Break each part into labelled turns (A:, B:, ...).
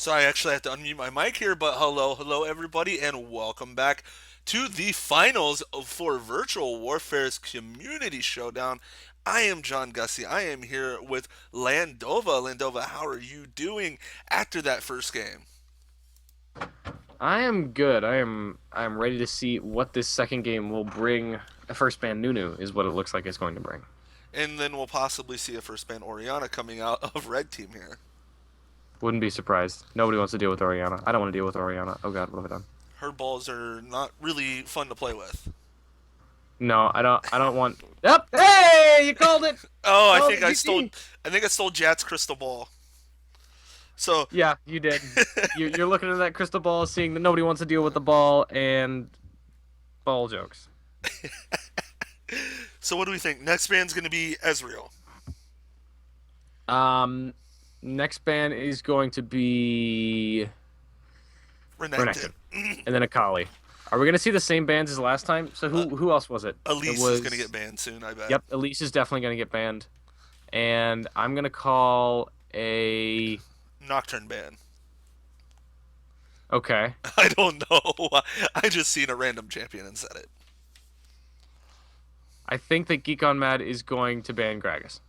A: So I actually have to unmute my mic here, but hello everybody, and welcome back to the finals for Virtual Warfare's Community Showdown. I am John Gussie. I am here with Landova. Landova, how are you doing after that first game?
B: I am good. I'm ready to see what this second game will bring. A first ban Nunu is what it looks like it's going to bring.
A: And then we'll possibly see a first ban Oriana coming out of Red Team here.
B: Wouldn't be surprised. Nobody wants to deal with Oriana. I don't want to deal with Oriana. Oh god, what have I done?
A: Her balls are not really fun to play with.
B: No, I don't want. Yep. Hey, you called it.
A: Oh, I
B: Called
A: think
B: it,
A: I stole.
B: GG.
A: I think I stole Jat's crystal ball. So
B: Yeah, you did. You're looking at that crystal ball, seeing that nobody wants to deal with the ball and ball jokes.
A: So what do we think? Next band's going to be Ezreal.
B: Um, Next ban is going to be
A: Renekton.
B: Renekton, and then Akali. Are we going to see the same bans as last time? So
A: Uh,
B: who else was it? It
A: Elise is going to get
B: was.
A: banned soon, I bet.
B: Yep, Elise is definitely going to get banned. And I'm going to call a.
A: Nocturne ban.
B: Okay.
A: I don't know. I just seen a random champion and said it.
B: I think that Geek on Mad is going to ban Gragas.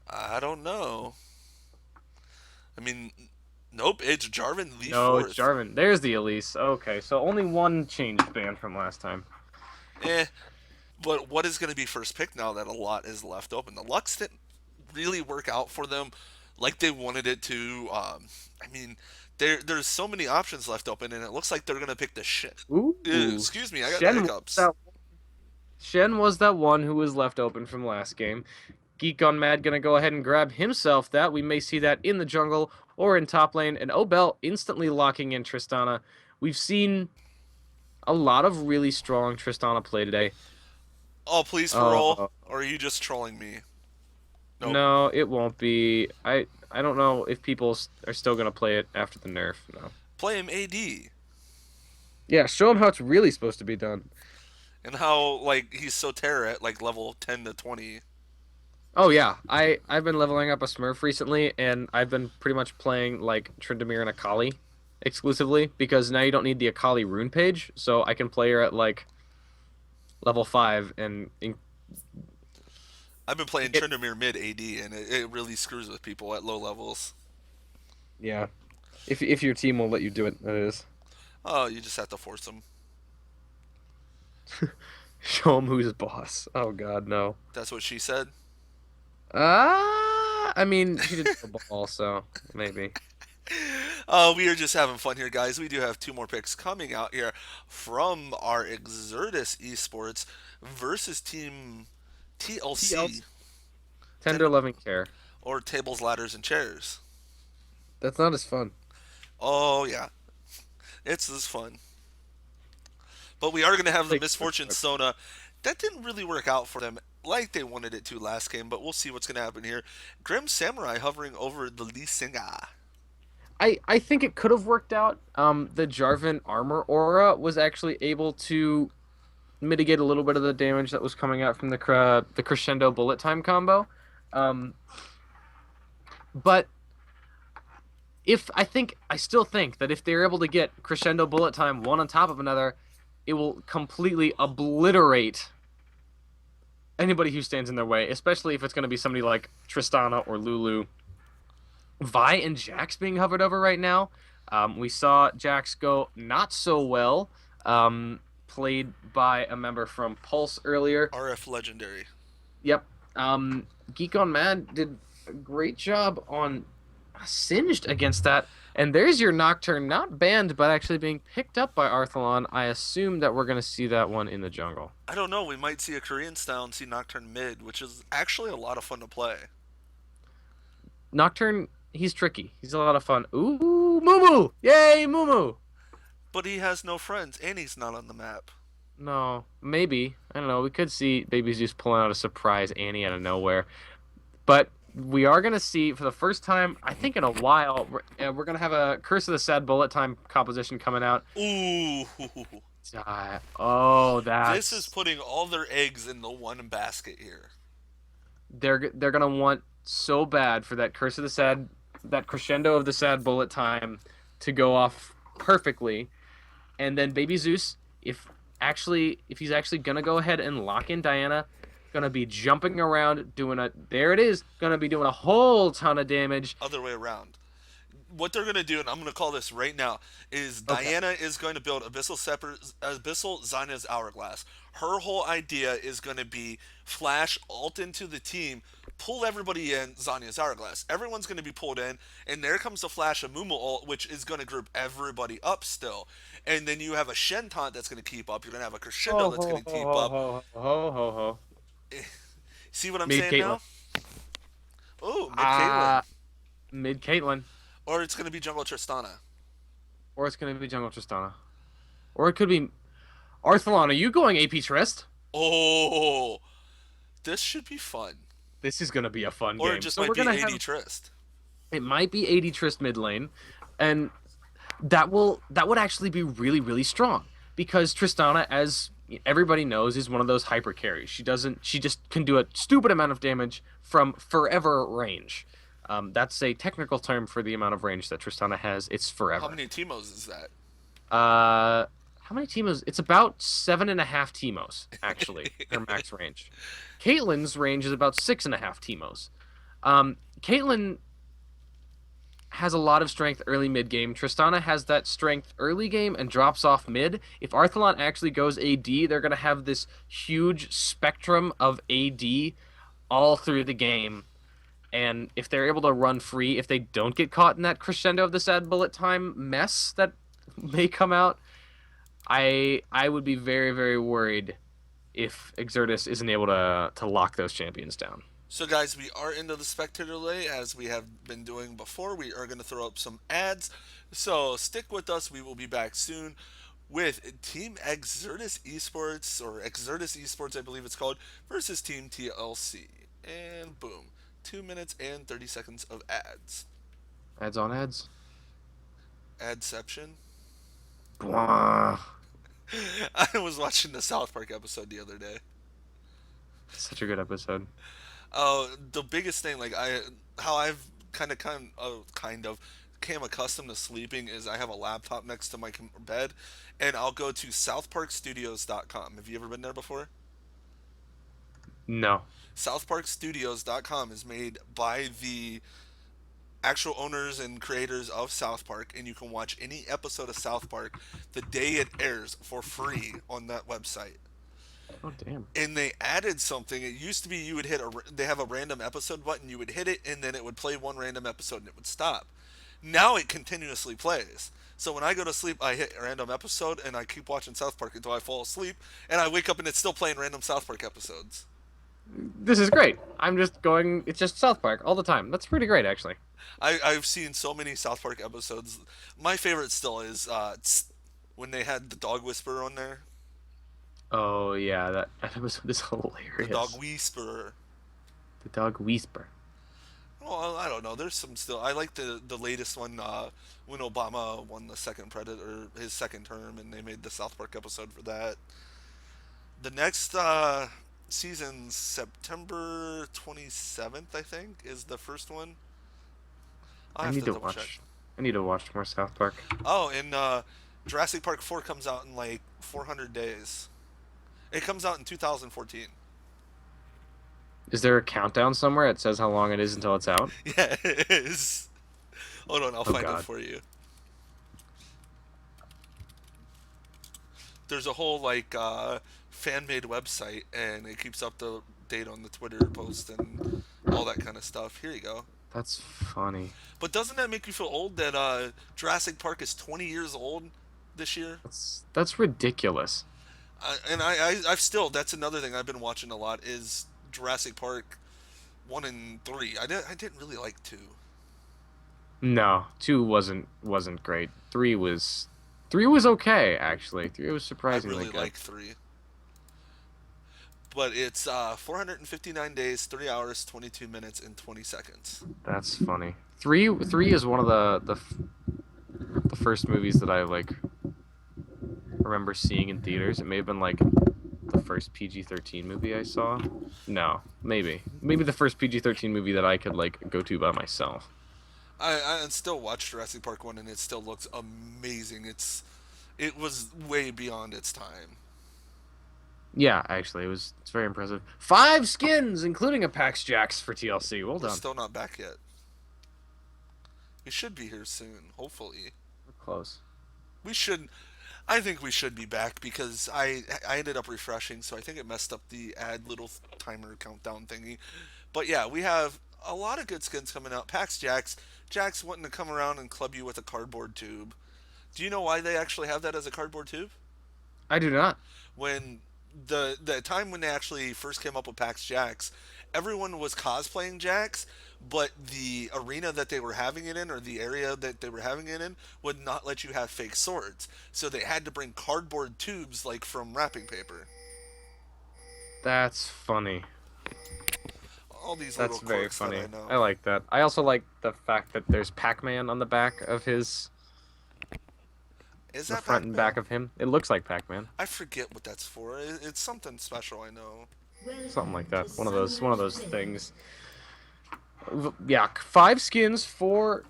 A: I don't know. I mean, nope, it's Jarvan the
B: No, it's
A: fourth.
B: Jarvan. There's the Elise. Okay, so only one change ban from last time.
A: Eh, but what is going to be first pick now that a lot is left open? The Lux didn't really work out for them like they wanted it to. I mean, there's so many options left open, and it looks like they're going to pick the shit.
B: Ooh,
A: Excuse me, I got the hiccups.
B: Shen was that one who was left open from last game. Geek on Mad gonna go ahead and grab himself that. We may see that in the jungle or in top lane. And Obel instantly locking in Tristana. We've seen a lot of really strong Tristana play today.
A: Oh, please for roll.
B: Uh,
A: Or are you just trolling me? Nope.
B: no, it won't be. I don't know if people are still gonna play it after the nerf. No.
A: Play him AD.
B: Yeah, show them how it's really supposed to be done.
A: And how, like, he's so terror at, like, level 10 to 20.
B: Oh yeah, I've been leveling up a Smurf recently, and I've been pretty much playing like Tryndamere and Akali exclusively because now you don't need the Akali rune page, so I can play her at like level 5 and
A: I've been playing
B: get.
A: Tryndamere mid AD, and it really screws with people at low levels.
B: Yeah, if your team will let you do it, that is.
A: Oh, you just have to force them.
B: Show him who's boss. Oh God, no.
A: That's what she said.
B: I mean, she did the ball, so maybe.
A: We are just having fun here, guys. We do have two more picks coming out here from our Exertus eSports versus Team TLC.
B: TLC,
A: Ten-
B: tender loving care.
A: or tables, ladders, and chairs.
B: That's not as fun.
A: Oh, yeah. It's this fun. But we are going to have the
B: Like,
A: Misfortune Sona. That didn't really work out for them like they wanted it to last game, but we'll see what's going to happen here. Grim Samurai hovering over the Lee Singa.
B: I think it could have worked out. The Jarvan armor aura was actually able to mitigate a little bit of the damage that was coming out from the crescendo bullet time combo. Um, but if I still think that if they're able to get crescendo bullet time one on top of another, it will completely obliterate anybody who stands in their way, especially if it's going to be somebody like Tristana or Lulu. Vi and Jax being hovered over right now. We saw Jax go not so well, played by a member from Pulse earlier.
A: RF Legendary.
B: Yep. Geek on Mad did a great job on Singed against that. And there's your Nocturne, not banned, but actually being picked up by Arthalon. I assume that we're going to see that one in the jungle.
A: I don't know. We might see a Korean style and see Nocturne mid, which is actually a lot of fun to play.
B: Nocturne, he's tricky. He's a lot of fun. Ooh, Mumu! Yay, Mumu!
A: But he has no friends, and he's not on the map.
B: No, maybe. I don't know. We could see Baby Zeus pulling out a surprise Annie out of nowhere. But we are going to see, for the first time, I think in a while, we're going to have a Curse of the Sad Bullet Time composition coming out.
A: Ooh.
B: Oh,
A: This is
B: that's...
A: putting all their eggs in the one basket here.
B: They're going to want so bad for that Curse of the Sad that crescendo of the sad bullet time to go off perfectly, and then Baby Zeus, if he's actually gonna go ahead and lock in Diana, gonna be jumping around doing a there it is, gonna be doing a whole ton of damage.
A: Other way around. What they're going to do, and I'm going to call this right now, is
B: Okay.
A: Diana is going to build Abyssal Zana's Hourglass. Her whole idea is going to be flash ult into the team, pull everybody in Zanya's Hourglass. Everyone's going to be pulled in, and there comes the flash of Mumu ult, which is going to group everybody up still. And then you have a Shen taunt that's going to keep up. You're going to have a Crescendo
B: Ho
A: that's
B: ho
A: going to
B: ho
A: keep
B: ho
A: up.
B: ho ho ho ho.
A: See what I'm
B: Mid
A: saying
B: Caitlyn.
A: now? Oh, mid Caitlyn.
B: Uh Mid Caitlyn.
A: Or it's going to be jungle Tristana.
B: Or it's gonna be Jungle Tristana. Or it could be Arthalon. Are you going AP Trist?
A: Oh, this should be fun.
B: This is gonna be a fun
A: Or it
B: game.
A: just
B: So
A: might
B: we're
A: be
B: gonna
A: 80
B: have
A: Trist.
B: it might be 80 Trist mid lane, and that would actually be really really strong because Tristana, as everybody knows, is one of those hyper carries. She just can do a stupid amount of damage from forever range. That's a technical term for the amount of range that Tristana has. It's
A: How
B: forever.
A: many Timos is that?
B: How many Teemos? It's about 7.5 Teemos, actually, her max range. Caitlyn's range is about 6.5 Teemos. Caitlyn has a lot of strength early mid game. Tristana has that strength early game and drops off mid. If Arthalon actually goes AD, they're going to have this huge spectrum of AD all through the game. And if they're able to run free, if they don't get caught in that crescendo of the sad bullet time mess that may come out, I would be very very worried if Exertus isn't able to lock those champions down.
A: So, guys, we are into the spectator lay as we have been doing before. We are going to throw up some ads. So, stick with us. We will be back soon with Team Exertus eSports, or Exertus eSports, I believe it's called, versus Team TLC. And boom, 2 minutes and 30 seconds of ads.
B: Ads on ads.
A: Adception.
B: Blah.
A: I was watching the South Park episode the other day.
B: Such a good episode.
A: The biggest thing, like how I've kind of came accustomed to sleeping is I have a laptop next to my bed, and I'll go to southparkstudios.com. Have you ever been there before?
B: No.
A: Southparkstudios.com is made by the actual owners and creators of South Park, and you can watch any episode of South Park the day it airs for free on that website.
B: Oh damn.
A: And they added something. It used to be you would they have a random episode button, you would hit it, and then it would play one random episode and it would stop. Now it continuously plays. So when I go to sleep, I hit a random episode and I keep watching South Park until I fall asleep, and I wake up and it's still playing random South Park episodes.
B: This is great. I'm just going. It's just South Park all the time. That's pretty great, actually.
A: I've seen so many South Park episodes. My favorite still is when they had the dog whisperer on there.
B: Oh yeah, that episode is
A: The dog
B: hilarious.
A: whisperer.
B: The dog whisper.
A: Well, I don't know. There's some still. I like the latest one when Obama won the second or his second term, and they made the South Park episode for that. The next season's September 27th, I think, is the first one. I'll
B: I
A: have
B: need
A: to
B: to
A: double check.
B: watch. I need to watch more South Park.
A: Oh, and Jurassic Park 4 comes out in like 400 days. It comes out in 2014.
B: Is there a countdown somewhere? It says how long it is until it's out.
A: Yeah, it is. Hold on, I'll
B: Oh
A: find it
B: God.
A: for you. There's a whole like fan made website, and it keeps up to date on the Twitter post and all that kind of stuff. Here you go.
B: That's funny.
A: But doesn't that make you feel old that Jurassic Park is 20 years old this year?
B: That's ridiculous.
A: I've still, that's another thing I've been watching a lot is Jurassic Park 1 and 3. I didn't really like 2.
B: No, two wasn't great. Three was okay actually. Three was
A: I
B: surprisingly
A: really
B: good.
A: like 3. But it's 459 days, 3 hours, 22 minutes, and 20 seconds.
B: That's funny. Three is one of the first movies that I like remember seeing in theaters. It may have been like the first PG-13 movie I saw. No, maybe the first PG-13 movie that I could like go to by myself.
A: I still watch Jurassic Park 1 and it still looks amazing. It was way beyond its time.
B: Yeah, actually, it's very impressive. 5 skins, including a PAX Jax for TLC. Well
A: We're
B: done.
A: still not back yet. We should be here soon, hopefully.
B: We're close.
A: We should I think we should be back because I ended up refreshing, so I think it messed up the add little timer countdown thingy. But yeah, we have a lot of good skins coming out. PAX Jax wanting to come around and club you with a cardboard tube. Do you know why they actually have that as a cardboard tube?
B: I do not.
A: When the time when they actually first came up with PAX Jax, everyone was cosplaying Jax, but the arena that they were having it in, or the area that they were having it in, would not let you have fake swords. So they had to bring cardboard tubes like from wrapping paper.
B: That's funny.
A: All these little
B: That's very
A: quirks that
B: funny.
A: I know.
B: I like that. I also like the fact that there's Pac-Man on the back of
A: Is
B: the
A: that
B: front and
A: Pac-Man?
B: back of him. It looks like Pac-Man.
A: I forget what that's for. It's something special, I know.
B: Something like that. One of those things. Yeah, 5 skins for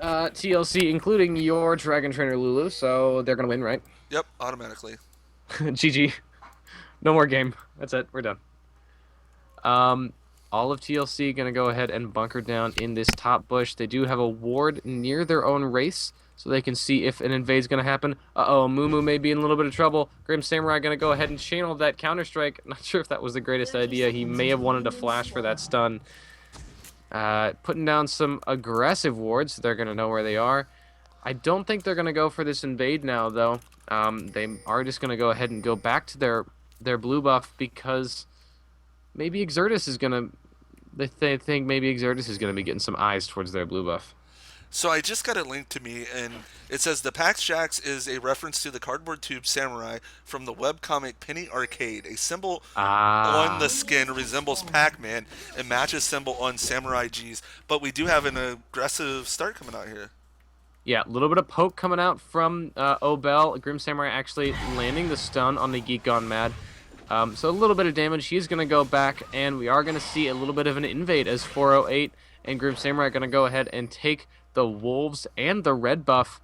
B: TLC, including your Dragon Trainer Lulu. So they're gonna win, right?
A: Yep, automatically.
B: GG. No more game. That's it. We're done. Um, all of TLC gonna go ahead and bunker down in this top bush. They do have a ward near their own race, so they can see if an invade's gonna happen. Uh-oh, Moo may be in a little bit of trouble. Grim Samurai gonna go ahead and channel that Counter Strike. Not sure if that was the greatest idea. He may have wanted to flash for that stun. Putting down some aggressive wards. So they're gonna know where they are. I don't think they're gonna go for this invade now, though. They are just gonna go ahead and go back to their blue buff because maybe Exertus is gonna. They think maybe Exertus is gonna be getting some eyes towards their blue buff.
A: So I just got it linked to me, and it says the PAX Jax is a reference to the cardboard tube samurai from the webcomic Penny Arcade. A symbol on the
B: Ah,
A: skin resembles Pac-Man and matches symbol on Samurai G's, but we do have an aggressive start coming out here.
B: yeah, a little bit of poke coming out from Obel. Grim Samurai actually landing the stun on the Geek Gone Mad. So a little bit of damage. He's going to go back, and we are going to see a little bit of an invade as 408 and Grim Samurai are going to go ahead and take the Wolves and the red buff.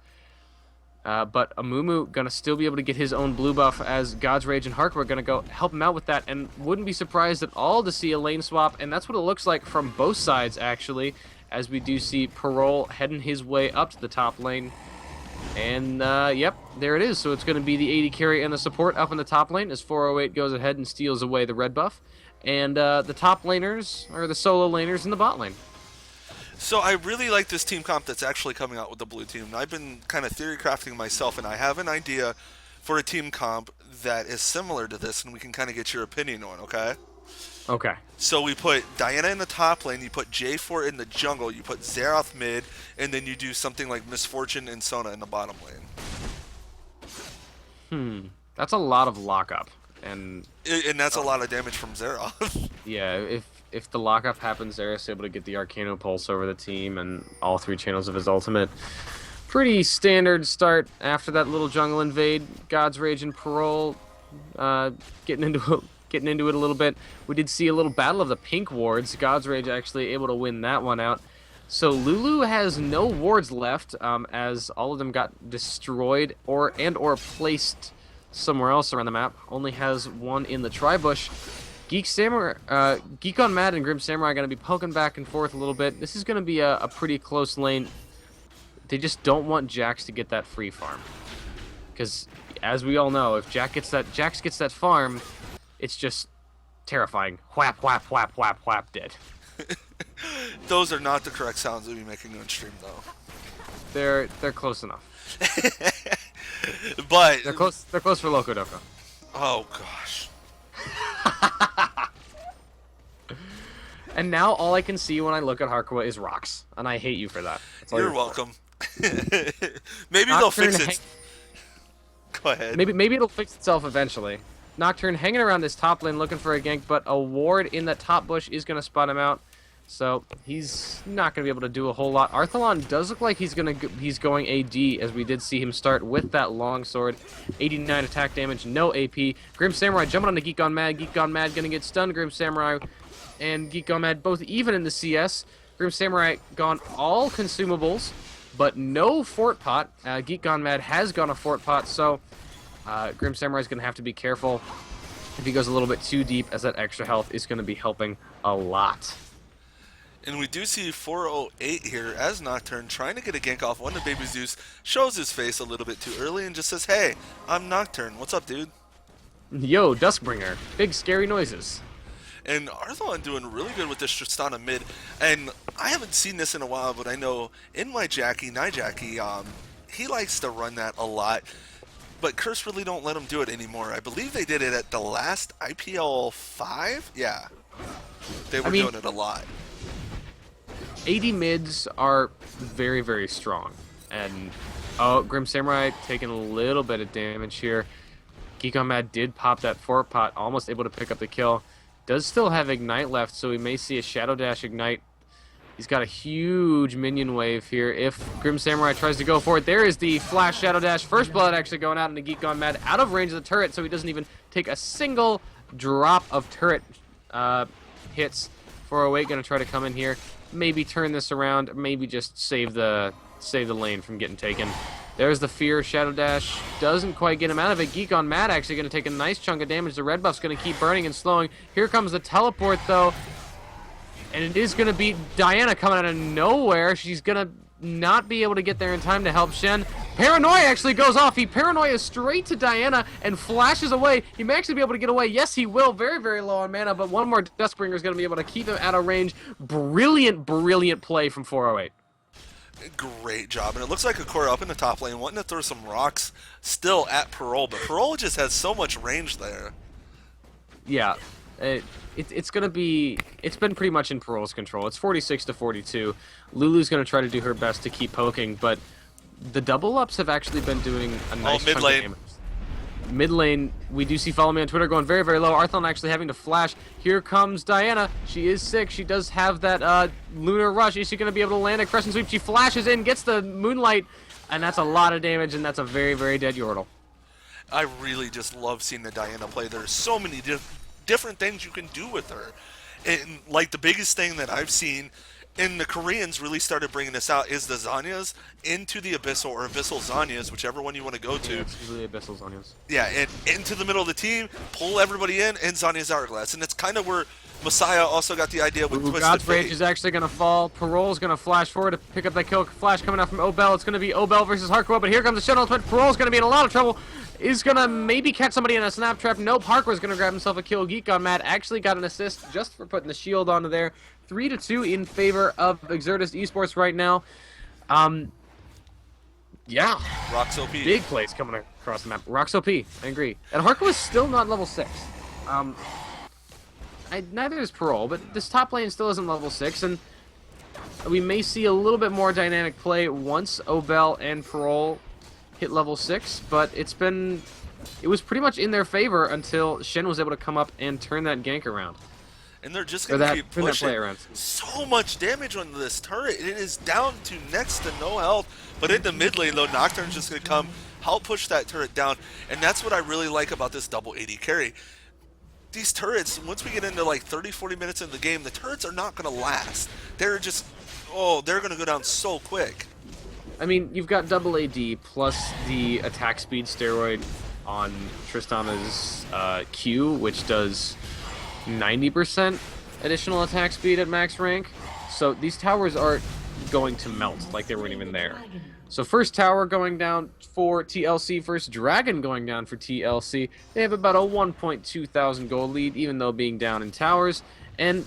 B: But Amumu going to still be able to get his own blue buff as God's Rage and Hark are going to go help him out with that. And wouldn't be surprised at all to see a lane swap. And that's what it looks like from both sides, actually, as we do see Parole heading his way up to the top lane. And, yep, there it is. So it's going to be the AD carry and the support up in the top lane as 408 goes ahead and steals away the red buff. And the top laners are the solo laners in the bot lane.
A: So I really like this team comp that's actually coming out with the blue team. I've been kind of theory crafting myself, and I have an idea for a team comp that is similar to this, and we can kind of get your opinion on, okay?
B: Okay.
A: So we put Diana in the top lane, you put J4 in the jungle, you put Xerath mid, and then you do something like Misfortune and Sona in the bottom lane.
B: That's a lot of lockup. And
A: And that's a lot of damage from Xerath.
B: yeah, if the lockup happens, Zera's able to get the Arcano Pulse over the team and all 3 channels of his ultimate. Pretty standard start after that little jungle invade. God's Rage and Parole getting into it a little bit. We did see a little battle of the pink wards. God's Rage actually able to win that one out. So Lulu has no wards left, as all of them got destroyed or placed somewhere else around the map. Only has one in the tri-bush. Geek on Mad and Grim Samurai are going to be poking back and forth a little bit. This is going to be a pretty close lane. They just don't want Jax to get that free farm. Because, as we all know, if Jax gets that farm, it's just terrifying. Whap, whap, whap, whap, whap, dead.
A: Those are not the correct sounds to be making on stream, though.
B: They're close enough.
A: But
B: They're close for Loco Doco.
A: oh gosh,
B: And now all I can see when I look at Harkwa is rocks, and I hate you for that. That's all
A: you're
B: for.
A: welcome. Maybe they'll fix
B: Nocturne
A: it. Go ahead.
B: Maybe it'll fix itself eventually. Nocturne hanging around this top lane looking for a gank, but a ward in that top bush is going to spot him out. So he's not going to be able to do a whole lot. Arthalon does look like he's going AD, as we did see him start with that long sword. 89 attack damage, no AP. Grim Samurai jumping on the Geek Gone Mad. Geek Gone Mad going to get stunned. Grim Samurai and Geek Gone Mad both even in the CS. Grim Samurai gone all consumables, but no Fort Pot. Geek Gone Mad has gone a Fort Pot, so Grim Samurai is going to have to be careful if he goes a little bit too deep, as that extra health is going to be helping a lot.
A: And we do see 408 here as Nocturne trying to get a gank off one of Baby Zeus, shows his face a little bit too early and just says, hey, I'm Nocturne. What's up, dude?
B: Yo, Duskbringer. Big scary noises.
A: And Arthon doing really good with this Tristana mid. And I haven't seen this in a while, but I know in my Jackie, Nijackie, he likes to run that a lot. But Curse really don't let him do it anymore. I believe they did it at the last IPL 5? Yeah. They were doing it a lot.
B: AD mids are very, very strong. And, oh, Grim Samurai taking a little bit of damage here. Geek on Mad did pop that Fort Pot, almost able to pick up the kill. Does still have Ignite left, so we may see a Shadow Dash Ignite. He's got a huge minion wave here. If Grim Samurai tries to go for it, there is the Flash Shadow Dash. First Blood actually going out into Geek Gone Mad, out of range of the turret, so he doesn't even take a single drop of turret hits. 408 going to try to come in here, maybe turn this around, maybe just save the lane from getting taken. There's the Fear Shadow Dash. Doesn't quite get him out of it. Geek on Mad actually going to take a nice chunk of damage. The red buff's going to keep burning and slowing. Here comes the teleport, though. And it is going to be Diana coming out of nowhere. She's going to not be able to get there in time to help Shen. Paranoia actually goes off. He paranoia straight to Diana and flashes away. He may actually be able to get away. Yes, he will. Very, very low on mana, but one more Duskbringer is going to be able to keep him out of range. Brilliant, brilliant play from 408.
A: Great job. And it looks like Akora up in the top lane wanting to throw some rocks still at Parole, but Parole just has so much range there.
B: Yeah. It's going to be... It's been pretty much in Parole's control. It's 46 to 42. Lulu's going to try to do her best to keep poking, but the double-ups have actually been doing a nice
A: mid
B: chunk
A: lane.
B: of damage. Mid lane, we do see Follow Me on Twitter going very, very low. Arthon actually having to flash. Here comes Diana. She is sick. She does have that Lunar Rush. Is she going to be able to land a Crescent Sweep? She flashes in, gets the Moonlight, and that's a lot of damage, and that's a very, very dead Yordle.
A: I really just love seeing the Diana play. There's so many different things you can do with her. And, like, the biggest thing that I've seen, and the Koreans really started bringing this out, is the Zanyas into the Abyssal, or Abyssal Zanyas, whichever one you want to go to.
B: Yeah, it's usually Abyssal Zanyas.
A: Yeah, and into the middle of the team, pull everybody in, and Zanya's Hourglass. And it's kind of where Messiah also got the idea with Twisted
B: God's
A: Fate.
B: Rage is actually going to fall. Parole's going to flash forward to pick up that kill. Flash coming out from Obel. It's going to be Obel versus Hardcore, but here comes the Shadow Ultimate. Parole's going to be in a lot of trouble. Is going to maybe catch somebody in a snap trap. Nope, Hardcore's going to grab himself a kill. Geek Gone Mad actually got an assist just for putting the shield onto there. 3-2 in favor of Exertus eSports right now. Yeah.
A: Rox OP.
B: Big plays coming across the map. Rox OP, I agree. And Hardcore is still not level 6. Neither is Parole, but this top lane still isn't level 6, and we may see a little bit more dynamic play once Obel and Parole hit level 6, but it was pretty much in their favor until Shen was able to come up and turn that gank around.
A: And they're just going to keep
B: turn that
A: pushing
B: play around.
A: so much damage on this turret. It is down to next to no health. But in the mid lane, though, Nocturne's just going to come, help push that turret down. And that's what I really like about this double AD carry. These turrets, once we get into like 30, 40 minutes in the game, the turrets are not going to last. They're just, they're going to go down so quick.
B: I mean, you've got double AD plus the attack speed steroid on Tristana's Q, which does 90% additional attack speed at max rank. So these towers aren't going to melt like they weren't even there. So first tower going down for TLC, first dragon going down for TLC. They have about a 1.2 thousand gold lead, even though being down in towers. And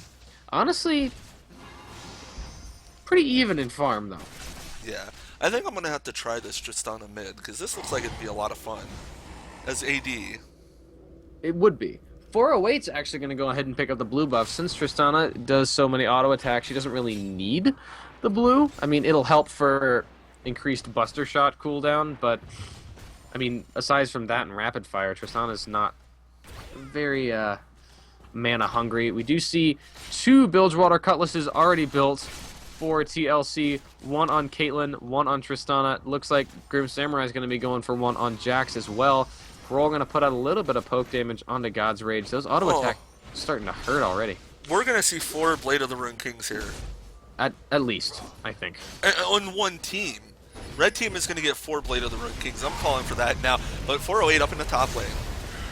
B: honestly, pretty even in farm, though.
A: Yeah. I think I'm going to have to try this Tristana mid, because this looks like it'd be a lot of fun as AD.
B: It would be. 408's actually going to go ahead and pick up the blue buff. Since Tristana does so many auto attacks, she doesn't really need the blue. I mean, it'll help for increased Buster Shot cooldown, but I mean, aside from that and Rapid Fire, Tristana's not very mana hungry. We do see 2 Bilgewater Cutlasses already built for TLC, one on Caitlyn, one on Tristana. Looks like Grim Samurai is going to be going for one on Jax as well. We're all going to put out a little bit of poke damage onto God's Rage. Those auto attacks starting to hurt already.
A: We're going to see 4 Blade of the Rune Kings here.
B: At least, I think.
A: On one team. Red team is going to get 4 Blade of the Ruined Kings. I'm calling for that now. But 408 up in the top lane.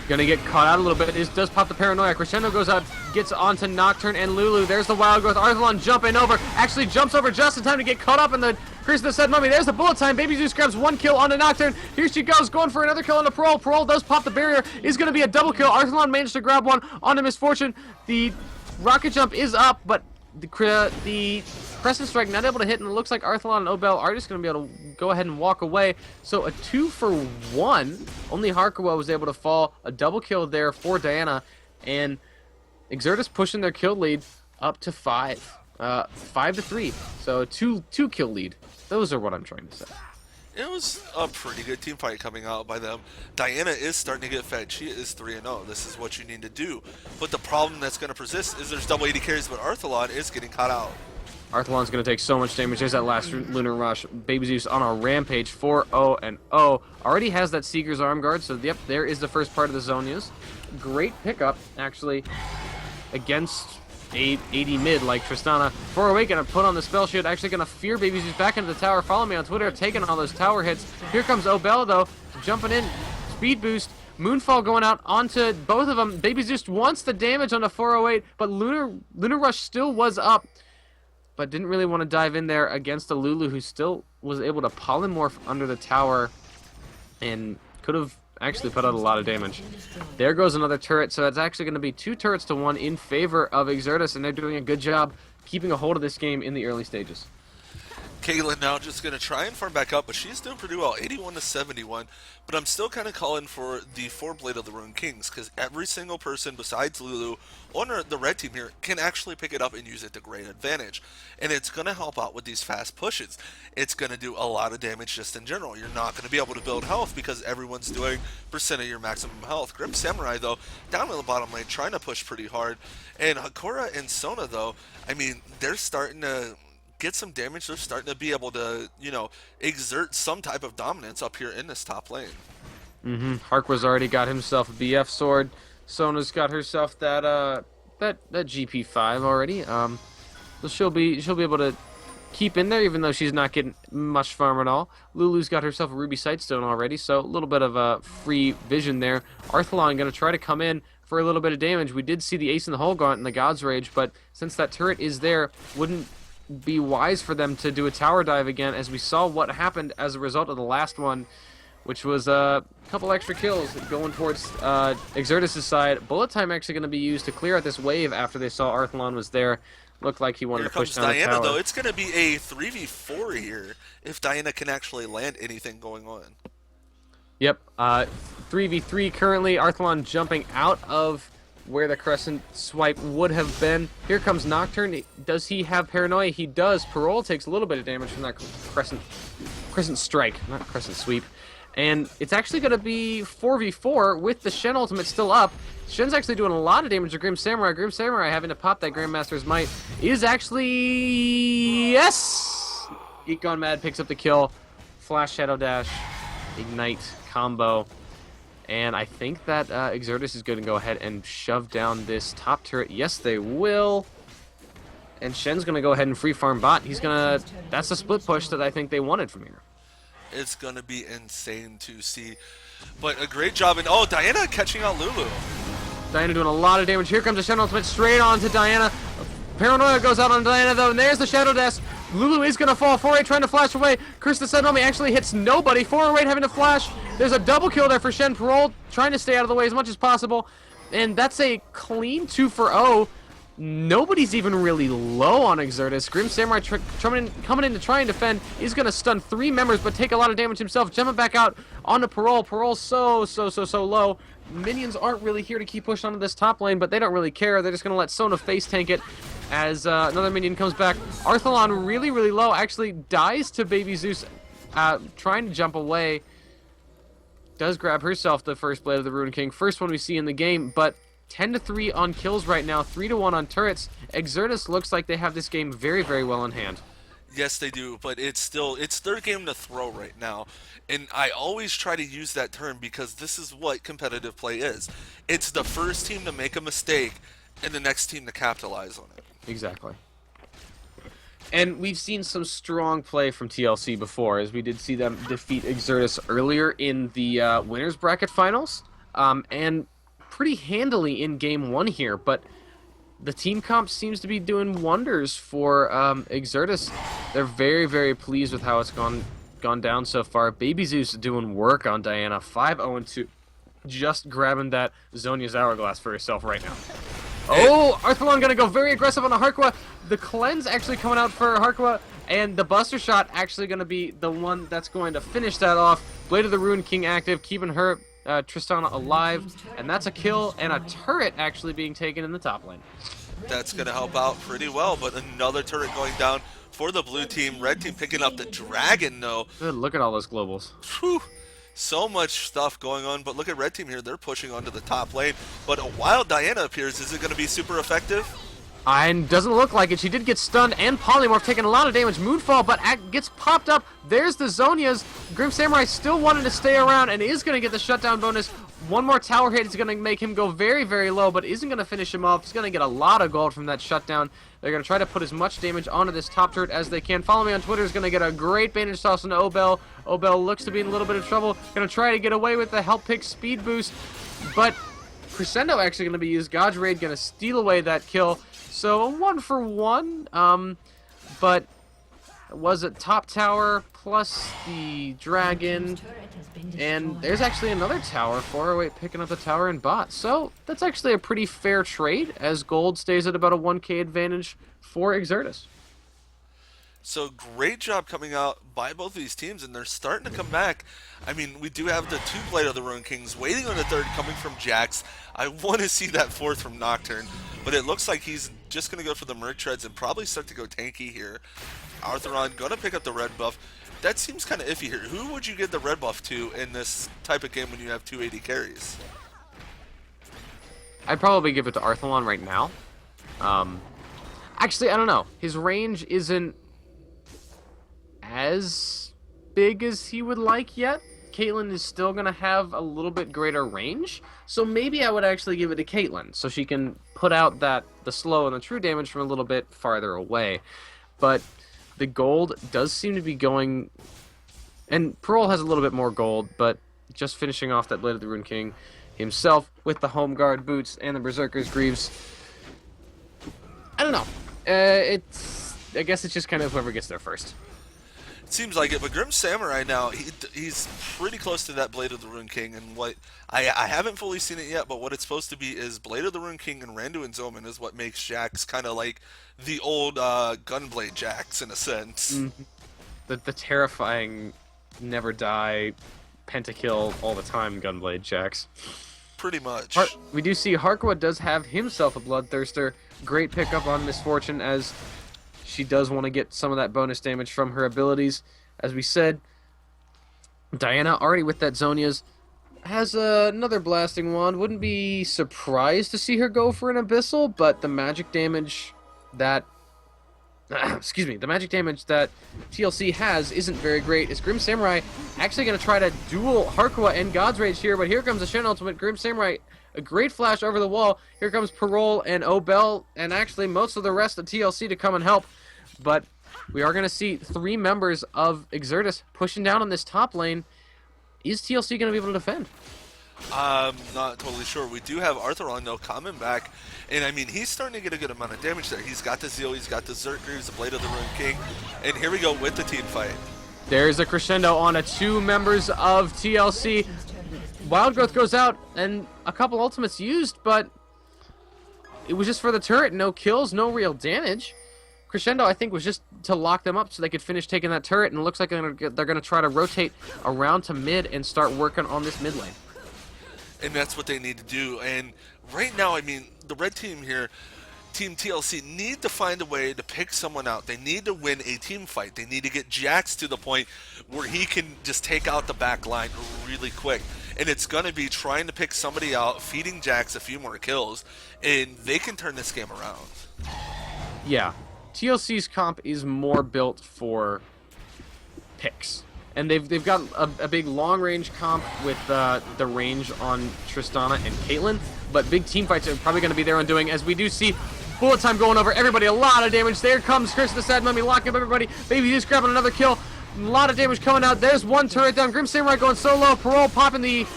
B: Gonna get caught out a little bit. It does pop the paranoia. Crescendo goes out, gets onto Nocturne and Lulu. There's the wild growth. Arthelon jumping over. Actually jumps over just in time to get caught up in the Curse of the Said Mummy. There's the bullet time. Baby Zeus grabs 1 kill onto Nocturne. Here she goes, going for another kill onto Parole. Parole does pop the barrier. Is gonna be a double kill. Arthelon managed to grab one onto Misfortune. The rocket jump is up, but the Crescent Strike not able to hit, and it looks like Arthelon and Obel are just going to be able to go ahead and walk away. So a 2-for-1. Only Harkawa was able to fall. A double kill there for Diana, and Exertus pushing their kill lead up to 5. 5-3. So a two kill lead. Those are what I'm trying to say.
A: It was a pretty good team fight coming out by them. Diana is starting to get fed. She is 3-0. This is what you need to do. But the problem that's going to persist is there's double 80 carries, but Arthelon is getting caught out.
B: Arthelon's going to take so much damage. There's that last Lunar Rush. Baby Zeus on a rampage. 4-0-0. Already has that Seeker's Arm Guard. So, yep, there is the first part of the Zonias. Great pickup, actually, against 80 mid like Tristana. 408 going to put on the spell shield. Actually going to fear Baby Zeus back into the tower. Follow me on Twitter. Taking all those tower hits. Here comes Obel, though. Jumping in. Speed boost. Moonfall going out onto both of them. Baby Zeus wants the damage onto 408, but Lunar Rush still was up, but didn't really want to dive in there against a Lulu who still was able to polymorph under the tower and could have actually put out a lot of damage. There goes another turret, so it's actually going to be 2 turrets to 1 in favor of Exertus, and they're doing a good job keeping a hold of this game in the early stages.
A: Caitlyn now just going to try and farm back up, but she's doing pretty well, 81-71. But I'm still kind of calling for the 4 Blade of the Ruined Kings, because every single person besides Lulu on the red team here can actually pick it up and use it to great advantage. And it's going to help out with these fast pushes. It's going to do a lot of damage just in general. You're not going to be able to build health because everyone's doing percent of your maximum health. Grim Samurai, though, down in the bottom lane, trying to push pretty hard. And Hakura and Sona, though, I mean, they're starting to get some damage. They're starting to be able to, exert some type of dominance up here in this top lane.
B: Harkwa's already got himself a BF sword. Sona's got herself that GP5 already. So she'll be able to keep in there, even though she's not getting much farm at all. Lulu's got herself a Ruby Sightstone already, so a little bit of a free vision there. Arthelon going to try to come in for a little bit of damage. We did see the Ace in the Hole Gaunt and the God's Rage, but since that turret is there, wouldn't be wise for them to do a tower dive again, as we saw what happened as a result of the last one, which was a couple extra kills going towards Exertus' side. Bullet time actually going to be used to clear out this wave after they saw Arthelon was there. Looked like he wanted to push down
A: Diana,
B: the tower.
A: though. It's going to be a 3v4 here if Diana can actually land anything going on.
B: Yep, 3v3 currently. Arthelon jumping out of where the Crescent Swipe would have been. Here comes Nocturne. Does he have Paranoia? He does. Parole takes a little bit of damage from that Crescent Strike, not Crescent Sweep. And it's actually going to be 4v4 with the Shen ultimate still up. Shen's actually doing a lot of damage to Grim Samurai. Grim Samurai having to pop that Grandmaster's Might is actually... Yes! Geek Gone Mad picks up the kill. Flash Shadow Dash. Ignite combo. And I think that Exertus is going to go ahead and shove down this top turret. Yes, they will. And Shen's going to go ahead and free farm bot. He's going to... That's the split push that I think they wanted from here.
A: It's going to be insane to see. But a great job. And oh, Diana catching out Lulu.
B: Diana doing a lot of damage. Here comes the Shadow Ultimate straight on to Diana. Paranoia goes out on Diana, though. And there's the Shadow Dash. Lulu is going to fall. 4-8 trying to flash away. Curse the Sentinel actually hits nobody. 4-8 having to flash. There's a double kill there for Shen. Parole trying to stay out of the way as much as possible. And that's a clean 2-for-0. Nobody's even really low on Exertus. Grim Samurai coming in to try and defend. He's going to stun 3 members, but take a lot of damage himself. Jumping back out onto Parole. Parole's so low. Minions aren't really here to keep pushing onto this top lane, but they don't really care. They're just going to let Sona face tank it as another minion comes back. Arthelon really low. Actually dies to Baby Zeus trying to jump away. Does grab herself the first Blade of the Ruined King. First one we see in the game, but 10-3 on kills right now, 3-1 on turrets. Exertus looks like they have this game very well in hand.
A: Yes, they do, but it's their game to throw right now. And I always try to use that term because this is what competitive play is. It's the first team to make a mistake and the next team to capitalize on it.
B: Exactly. And we've seen some strong play from TLC before, as we did see them defeat Exertus earlier in the winners bracket finals, and pretty handily in game one here. But the team comp seems to be doing wonders for Exertus. They're very, very pleased with how it's gone down so far. Baby Zeus doing work on Diana, 5-0-2, just grabbing that Zonia's Hourglass for herself right now. Oh, Arthalon gonna go very aggressive on a Harkwa. The cleanse actually coming out for Harkwa, and the Buster Shot actually gonna be the one that's going to finish that off. Blade of the Ruined King active, keeping her Tristana alive, and that's a kill and a turret actually being taken in the top lane.
A: That's going to help out pretty well, but another turret going down for the blue team. Red team picking up the dragon, though.
B: Good, look at all those globals.
A: Whew. So much stuff going on, but look at red team here. They're pushing onto the top lane, but a wild Diana appears. Is it going to be super effective?
B: And doesn't look like it. She did get stunned and polymorph, taking a lot of damage. Moonfall, but gets popped up. There's the Zonias. Grim Samurai still wanting to stay around and is going to get the shutdown bonus. One more tower hit is going to make him go very, very low, but isn't going to finish him off. He's going to get a lot of gold from that shutdown. They're going to try to put as much damage onto this top turret as they can. Follow me on Twitter is going to get a great bandage toss into Obel. Obel looks to be in a little bit of trouble. Going to try to get away with the help pick speed boost, but Crescendo actually going to be used. God's Raid going to steal away that kill. So a 1-for-1, but it was a top tower plus the dragon, and there's actually another tower, 408 picking up the tower and bot. So that's actually a pretty fair trade, as gold stays at about a 1k advantage for Exertus.
A: So great job coming out by both of these teams, and they're starting to come back. I mean, we do have the two Blade of the Ruined Kings waiting on the third coming from Jax. I want to see that fourth from Nocturne, but it looks like he's just going to go for the Merc Treads and probably start to go tanky here. Arthuron going to pick up the red buff. That seems kind of iffy here. Who would you give the red buff to in this type of game when you have 280 carries?
B: I'd probably give it to Arthalon right now. Actually, I don't know. His range isn't as big as he would like yet. Caitlyn is still going to have a little bit greater range, so maybe I would actually give it to Caitlyn so she can put out the slow and the true damage from a little bit farther away. But the gold does seem to be going, and Parole has a little bit more gold, but just finishing off that Blade of the Ruined King himself with the Home Guard boots and the Berserker's Greaves. I don't know. I guess it's just kind of whoever gets there first.
A: Seems like it, but Grim Samurai now, he's pretty close to that Blade of the Ruined King, and what I haven't fully seen it yet, but what it's supposed to be is Blade of the Ruined King and Randu and Zoman is what makes Jax kind of like the old Gunblade Jax in a sense.
B: Mm-hmm. The terrifying, never die, pentakill all the time Gunblade Jax.
A: Pretty much.
B: We do see Harkwa does have himself a Bloodthirster. Great pickup on Misfortune, as she does want to get some of that bonus damage from her abilities. As we said, Diana, already with that Zonia's, has another Blasting Wand. Wouldn't be surprised to see her go for an Abyssal, but the magic damage that... excuse me, the magic damage that TLC has isn't very great. Is Grim Samurai actually going to try to duel Harkwa and God's Rage here, but here comes the Shen Ultimate. Grim Samurai, a great flash over the wall. Here comes Parole and Obel, and actually most of the rest of TLC to come and help. But we are going to see three members of Exertus pushing down on this top lane. Is TLC going to be able to defend?
A: I'm not totally sure. We do have Arthuron, though, coming back. And, I mean, he's starting to get a good amount of damage there. He's got the Zeal, he's got the Zerkers, the Blade of the Ruined King. And here we go with the team fight.
B: There's a crescendo on two members of TLC. Wild Growth goes out, and a couple ultimates used, but it was just for the turret. No kills, no real damage. Crescendo, I think, was just to lock them up so they could finish taking that turret, and it looks like they're going to try to rotate around to mid and start working on this mid lane.
A: And that's what they need to do. And right now, I mean, the red team here, Team TLC, need to find a way to pick someone out. They need to win a team fight. They need to get Jax to the point where he can just take out the back line really quick. And it's going to be trying to pick somebody out, feeding Jax a few more kills, and they can turn this game around.
B: Yeah. TLC's comp is more built for picks. And they've got a big long-range comp with the range on Tristana and Caitlyn, but big team fights are probably going to be their undoing, as we do see Bullet time going over everybody. A lot of damage. There comes Curse of the Sad Mummy locking up everybody. Baby Zeus grabbing another kill. A lot of damage coming out. There's one turret down. Grim Samurai going solo. Parole popping the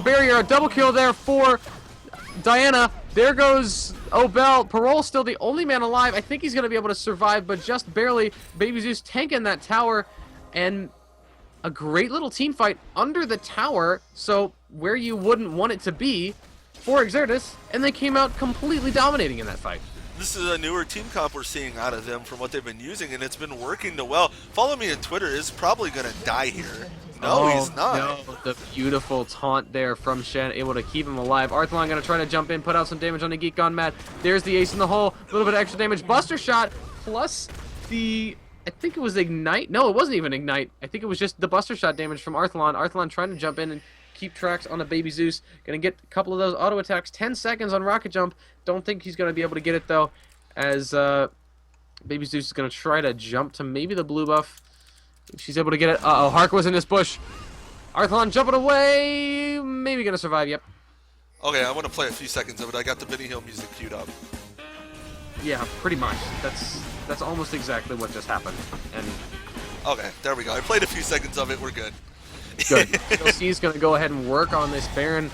B: barrier. A double kill there for Diana. There goes Obel. Parole still the only man alive. I think he's going to be able to survive, but just barely. Baby Zeus tanking that tower. And a great little team fight under the tower. So where you wouldn't want it to be for Exertus. And they came out completely dominating in that fight.
A: This is a newer team comp we're seeing out of them from what they've been using, and it's been working well. Follow me on Twitter is probably going to die here. No, he's not.
B: No, the beautiful taunt there from Shen, able to keep him alive. Arthlon going to try to jump in, put out some damage on the Geek Gone Mad. There's the ace in the hole. A little bit of extra damage. Buster shot plus the... I think it was Ignite. No, it wasn't even Ignite. I think it was just the Buster shot damage from Arthlon. Arthlon trying to jump in and keep tracks on a Baby Zeus. Going to get a couple of those auto attacks. 10 seconds on Rocket Jump. Don't think he's going to be able to get it, though, as Baby Zeus is going to try to jump to maybe the blue buff. If she's able to get it. Uh-oh, Hark was in this bush. Arthlon jumping away. Maybe going to survive, yep.
A: Okay, I want to play a few seconds of it. I got the Benny Hill music queued up.
B: Yeah, pretty much. That's almost exactly what just happened. And
A: okay, there we go. I played a few seconds of it. We're good.
B: good. TLC is going to go ahead and work on this Baron.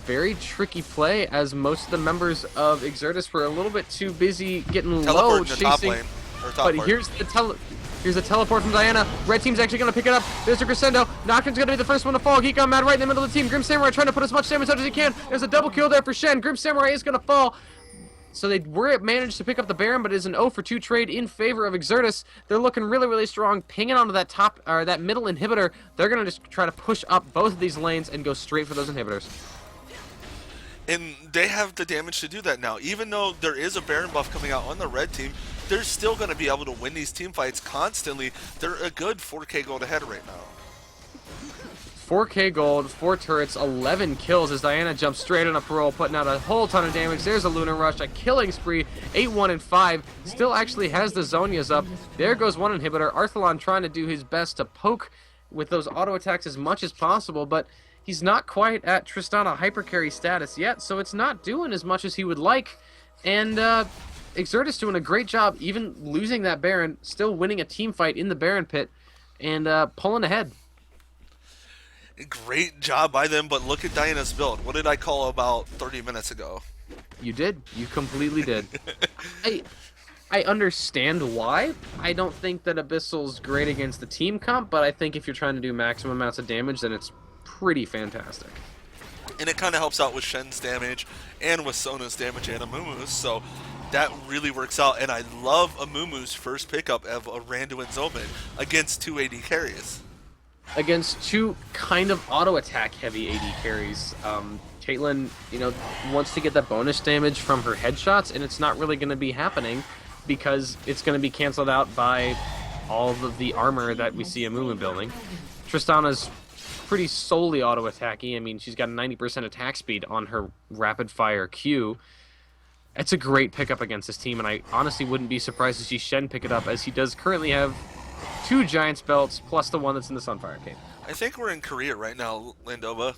B: Very tricky play, as most of the members of Exertus were a little bit too busy getting low
A: Teleporting the top
B: chasing.
A: lane. Or top
B: But
A: part.
B: here's the teleport from Diana. Red team's actually going to pick it up. There's a Crescendo. Nocturne's going to be the first one to fall. Geek on Mad right in the middle of the team. Grim Samurai trying to put as much damage out as he can. There's a double kill there for Shen. Grim Samurai is going to fall. So they were managed to pick up the Baron, but it is an 0 for 2 trade in favor of Exertus. They're looking really, really strong, pinging onto that top or that middle inhibitor. They're going to just try to push up both of these lanes and go straight for those inhibitors.
A: And they have the damage to do that now. Even though there is a Baron buff coming out on the red team, they're still going to be able to win these team fights constantly. They're a good 4K gold ahead right now.
B: 4K gold, 4 turrets, 11 kills as Diana jumps straight on a Parole, putting out a whole ton of damage. There's a Lunar Rush, a killing spree, 8-1 and 5. Still actually has the Zonias up. There goes one inhibitor. Arthalon trying to do his best to poke with those auto attacks as much as possible, but he's not quite at Tristana hypercarry status yet, so it's not doing as much as he would like. And Exertus doing a great job, even losing that Baron, still winning a team fight in the Baron pit, and pulling ahead.
A: Great job by them, but look at Diana's build. What did I call about 30 minutes ago?
B: You did. You completely did. I understand why. I don't think that Abyssal's great against the team comp, but I think if you're trying to do maximum amounts of damage, then it's pretty fantastic.
A: And it kind of helps out with Shen's damage and with Sona's damage and Amumu's, so that really works out. And I love Amumu's first pickup of a Randuin's Zoman against 2 AD carries.
B: Against two kind of auto attack heavy AD carries. Caitlyn, wants to get that bonus damage from her headshots, and it's not really going to be happening because it's going to be canceled out by all of the armor that we see Amumu building. Tristana's pretty solely auto attacky. I mean, she's got 90% attack speed on her rapid fire Q. It's a great pickup against this team, and I honestly wouldn't be surprised to see Shen pick it up, as he does currently have 2 Giants belts plus the one that's in the Sunfire Cape.
A: I think we're in Korea right now, Landova.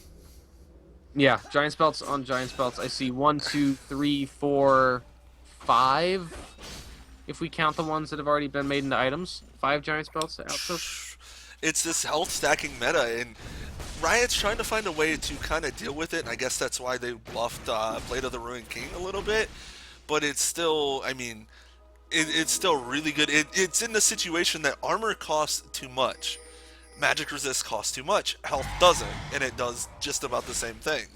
B: Yeah, Giants belts on Giants belts. I see 1, 2, 3, 4, 5. If we count the ones that have already been made into items, 5 Giants belts out so.
A: It's this health stacking meta, and Riot's trying to find a way to kind of deal with it, and I guess that's why they buffed Blade of the Ruined King a little bit. But it's still, I mean, it's still really good. It's in the situation that armor costs too much. Magic resist costs too much. Health doesn't, and it does just about the same thing.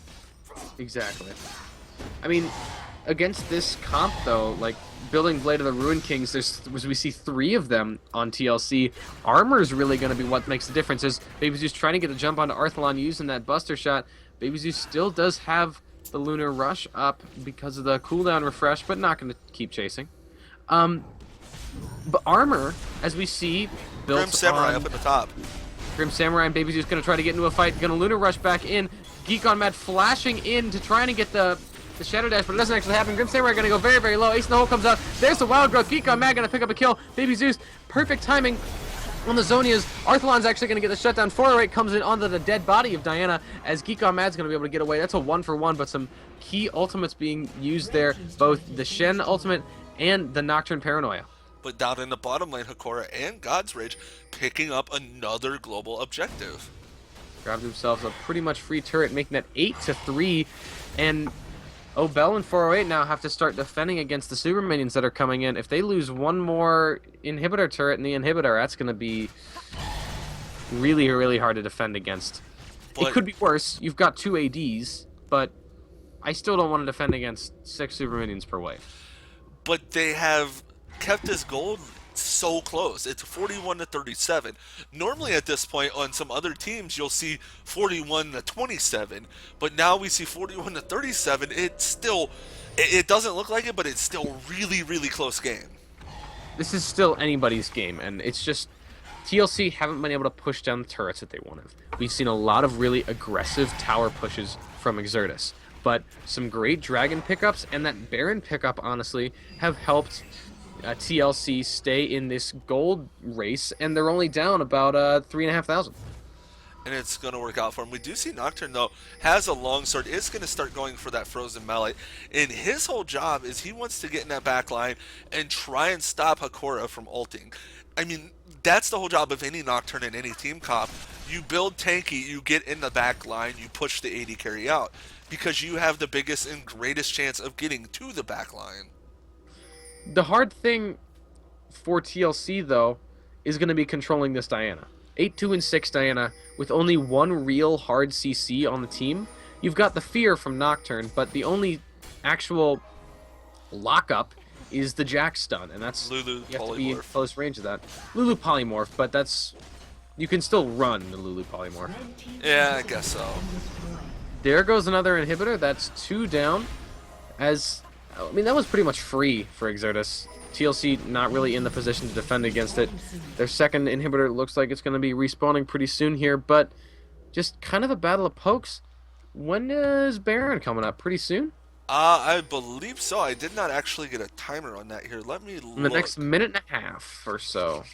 B: Exactly. I mean, against this comp, though, like, building Blade of the Ruined Kings, we see 3 of them on TLC. Armor is really going to be what makes the difference. As Baby Zeus trying to get a jump onto Arthalon using that Buster shot, Baby Zeus still does have the Lunar Rush up because of the cooldown refresh, but not going to keep chasing. But armor, as we see, built
A: Grim Samurai
B: on
A: up at the top.
B: Grim Samurai and Baby Zeus going to try to get into a fight. Going to Lunar Rush back in. Geek on Mad flashing in to try and get the Shadow Dash, but it doesn't actually happen. Grim Samurai going to go very, very low. Ace in the hole comes out. There's the Wild Growth. Geek on Mad going to pick up a kill. Baby Zeus, perfect timing on the Zonias. Arthalon's actually going to get the shutdown. 408 comes in onto the dead body of Diana, as Geek on Mad's going to be able to get away. That's a 1-for-1, but some key ultimates being used there. Both the Shen ultimate and the Nocturne Paranoia.
A: But down in the bottom lane, Hakora and God's Rage picking up another global objective.
B: Grabbed themselves a pretty much free turret, making that 8-3, and Obel and 408 now have to start defending against the super minions that are coming in. If they lose one more inhibitor turret in the inhibitor, that's going to be really, really hard to defend against.
A: But
B: It could be worse. You've got 2 ADs, but I still don't want to defend against 6 super minions per wave.
A: but they have kept this gold so close. It's 41-37. Normally at this point on some other teams you'll see 41-27, but now we see 41-37. It's still it doesn't look like it, but it's still really really close game.
B: This is still anybody's game, and it's just TLC haven't been able to push down the turrets that they wanted. We've seen a lot of really aggressive tower pushes from Exertus, but some great dragon pickups and that Baron pickup, honestly, have helped TLC stay in this gold race, and they're only down about 3,500.
A: And it's going to work out for him. We do see Nocturne, though, has a long sword, is going to start going for that frozen mallet. And his whole job is he wants to get in that back line and try and stop Hakora from ulting. I mean, that's the whole job of any Nocturne in any team comp. You build tanky, you get in the back line, you push the AD carry out, because you have the biggest and greatest chance of getting to the back line.
B: The hard thing for TLC, though, is going to be controlling this Diana. 8-2 and 6 Diana with only one real hard CC on the team. You've got the fear from Nocturne, but the only actual lockup is the Jack stun, and that's
A: Lulu
B: you have to be in
A: polymorph.
B: close range of that. Lulu polymorph, but that's you can still run the Lulu polymorph.
A: Yeah, I guess so.
B: There goes another inhibitor. That's 2 down. As I mean, that was pretty much free for Exertus. TLC not really in the position to defend against it. Their second inhibitor looks like it's going to be respawning pretty soon here, but just kind of a battle of pokes. When is Baron coming up? Pretty soon?
A: I believe so. I did not actually get a timer on that here. Let me look.
B: In the next minute and a half or so.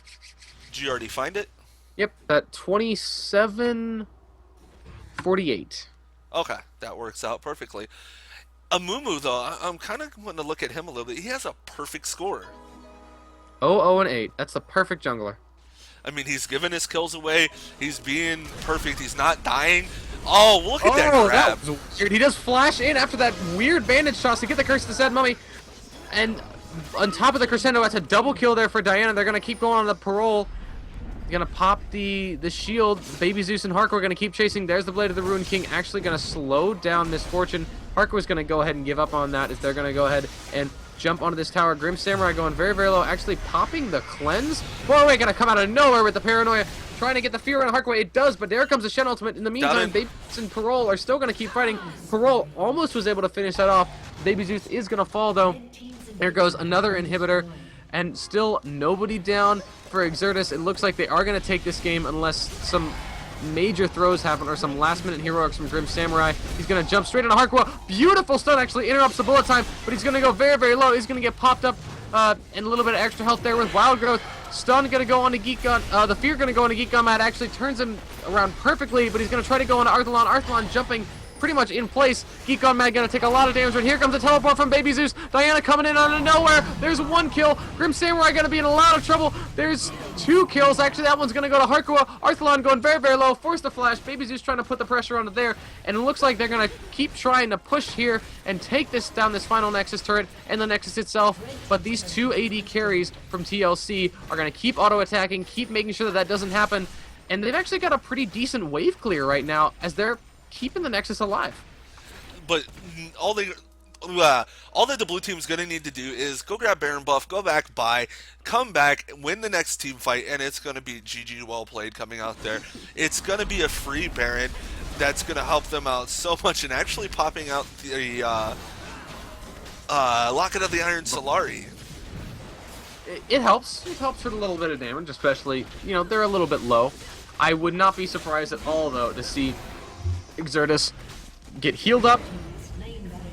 A: Did you already find it?
B: Yep, at 27:48.
A: Okay, that works out perfectly. Amumu, though, I'm kind of wanting to look at him a little bit. He has a perfect score.
B: 0-0-8. That's the perfect jungler.
A: I mean, he's giving his kills away. He's being perfect. He's not dying. Oh, look at that grab.
B: That was weird. He does flash in after that weird bandage toss to get the Curse to Dead Mummy. And on top of the crescendo, that's a double kill there for Diana. They're going to keep going on the parole. Going to pop the shield. Baby Zeus and Harker are going to keep chasing. There's the Blade of the Ruined King. Actually going to slow down Misfortune. Harker was going to go ahead and give up on that as they're going to go ahead and jump onto this tower. Grim Samurai going very, very low. Actually popping the cleanse. Boy, going to come out of nowhere with the paranoia. Trying to get the fear on Harkaway. It does, but there comes the Shen ultimate. In the meantime, Baby Zeus and Parole are still going to keep fighting. Parole almost was able to finish that off. Baby Zeus is going to fall, though. There goes another inhibitor. And still nobody down for Exertus. It looks like they are going to take this game unless some major throws happen or some last-minute heroics from Grim Samurai. He's going to jump straight into Harkwa. Beautiful stun, actually. Interrupts the bullet time, but he's going to go very, very low. He's going to get popped up and a little bit of extra health there with Wild Growth. Stun going to go on to Geek Gun. The Fear going to go on to Geek Gun. Matt actually turns him around perfectly, but he's going to try to go on to Arthalon. Arthalon jumping pretty much in place. Geek on Mad gonna take a lot of damage, but here comes a teleport from Baby Zeus. Diana coming in out of nowhere. There's 1 kill. Grim Samurai gonna be in a lot of trouble. There's 2 kills. Actually, that one's gonna go to Harkua. Arthalon going very, very low. Forced to flash. Baby Zeus trying to put the pressure onto there. And it looks like they're gonna keep trying to push here and take this down, this final Nexus turret and the Nexus itself. But these 2 AD carries from TLC are gonna keep auto-attacking, keep making sure that that doesn't happen. And they've actually got a pretty decent wave clear right now as they're keeping the Nexus alive.
A: But all that the blue team's going to need to do is go grab Baron buff, go back, buy, come back, win the next team fight, and it's going to be GG well played coming out there. It's going to be a free Baron that's going to help them out so much, and actually popping out the Locket of the Iron Solari.
B: It helps. It helps with a little bit of damage, especially, you know, they're a little bit low. I would not be surprised at all, though, to see Exertus get healed up,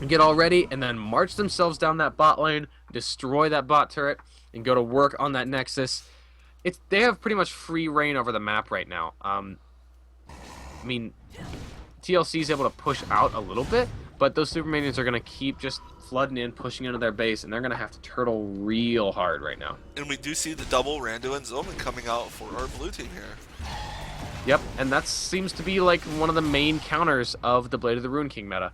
B: get all ready, and then march themselves down that bot lane, destroy that bot turret, and go to work on that Nexus. They have pretty much free reign over the map right now. I mean, TLC is able to push out a little bit, but those super minions are going to keep just flooding in, pushing into their base, and they're going to have to turtle real hard right now.
A: And we do see the double Rando and Zoman coming out for our blue team here.
B: Yep, and that seems to be like one of the main counters of the Blade of the Rune King meta.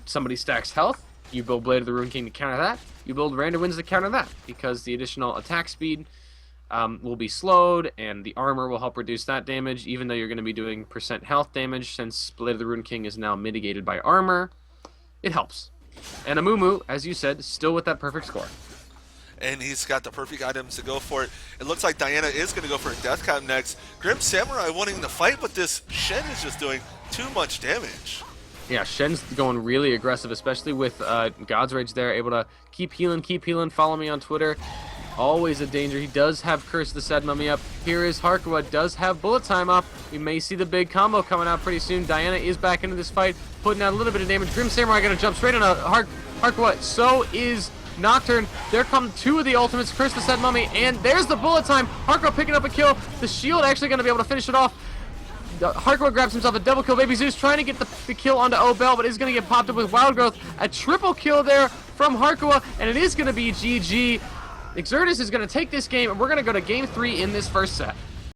B: Somebody stacks health, you build Blade of the Rune King to counter that, you build Random Winds to counter that, because the additional attack speed will be slowed, and the armor will help reduce that damage, even though you're going to be doing % health damage, since Blade of the Rune King is now mitigated by armor. It helps. And Amumu, as you said, still with that perfect score.
A: And he's got the perfect items to go for it. It looks like Diana is going to go for a Death Cap next. Grim Samurai wanting to fight, but this Shen is just doing too much damage.
B: Yeah, Shen's going really aggressive, especially with God's Rage there, able to keep healing, follow me on Twitter. Always a danger. He does have Curse the Sad Mummy up. Here is Harkawa, does have Bullet Time up. We may see the big combo coming out pretty soon. Diana is back into this fight, putting out a little bit of damage. Grim Samurai going to jump straight on a Harkawa. So is Nocturne. There come two of the ultimates, Curse the Sad Mummy, and there's the Bullet Time. Harkawa picking up a kill. The shield actually going to be able to finish it off. Harkawa grabs himself a double kill. Baby Zeus trying to get the kill onto Obel, but is going to get popped up with Wild Growth. A triple kill there from Harkawa, and it is going to be GG. Exertus is going to take this game, and we're going to go to game 3 in this first set.